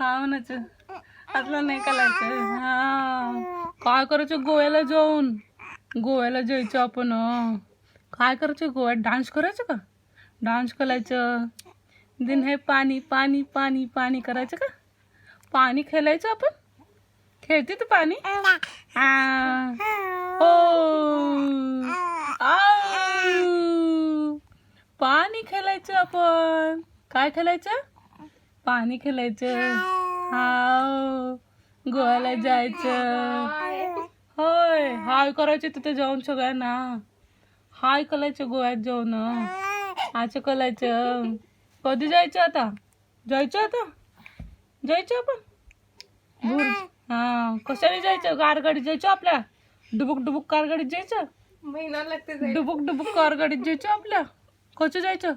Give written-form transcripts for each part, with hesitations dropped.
हा म्हणायचं. असलं नाही करायचं. हा काय करायचं गोव्याला जाऊन? गोव्याला जायचं आपण. काय करायचं गोव्यात? डान्स करायचं का? डान्स करायचं. दिन हे पाणी पाणी पाणी पाणी करायचं का? पाणी खेळायचं आपण. खेळते तू पाणी? आ. हो. आऊ. पाणी खेळायचं आपण. काय खेळायचं? पाणी खेळायचं. हाव. गोव्याला जायचं. होय हाय करायचे तिथे जाऊन सगळ्यांना. हाय करायचं गोव्यात जाऊन. असं करायचं. कधी जायचं आता? जायचं आता? जायचं आपण बुर्ज. हा कशाने जायचं? कारगाडीत जायचं आपल्या? डुबुक डुबुक कारगाडीत जायचं? महिना लागते. डुबुक डुबुक कारगाडीत जायचं आपल्या? कसं जायचं?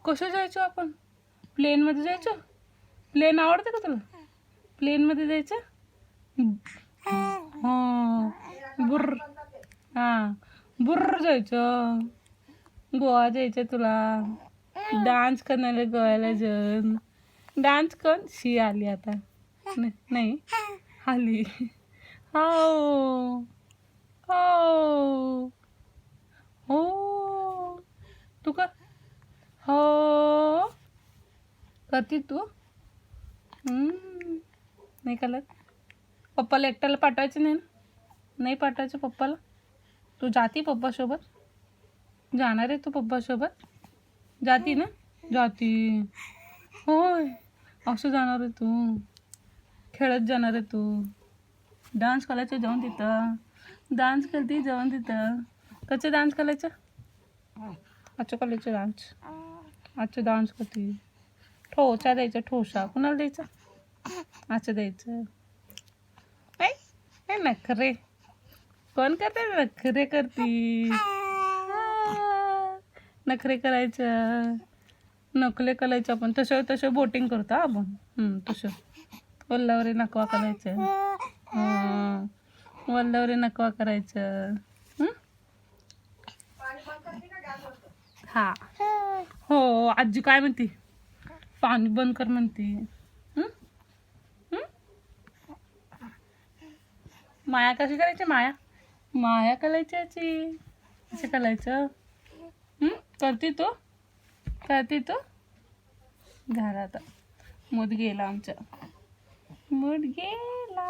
कसं जायचं आपण? प्लेनमध्ये जायचं? प्लेन आवडतं का तुला? प्लेनमध्ये जायचं? हां बुर्र. हां बुर्र जायचं. गोवा जायचं तुला. डान्स करणारे गोव्याला जाऊन. डान्स कर. शी आली आता. नाही आली. हो हो हो तू कर. हो करते तू. नाही करत. पप्पाला एकट्याला पाठवायचं नाही ना? नाही पाठवायचं पप्पाला? तू जाती पप्पासोबत? जाणार आहे तू पप्पासोबत? जाती ना? जाती. होय असं जाणार आहे तू? खेळत जाणार आहे तू? डान्स करायचं जाऊन तिथं. डान्स करते जाऊन तिथं. कसं डान्स करायचं? अच्छा करायचं डान्स. अच्छा डान्स करते. ठोसा द्यायचा. ठोसा कुणाला द्यायचा? असं द्यायचं. ऐ नखरे. कोण करते? नखरे करती. नखरे करायचं. नकले करायचं आपण. तसं तसं बोटिंग करतो आपण. तसं वल्लावरे नकवा करायचं. वल्लावरे नकवा करायचं. हा हो आजी काय म्हणते? पाणी बंद कर म्हणते. माया कशी करायची? माया माया करायची आजी. असं करायचं. करते तू? करते तू? झालं आता. मूड गेला आमचा. मूड गेला.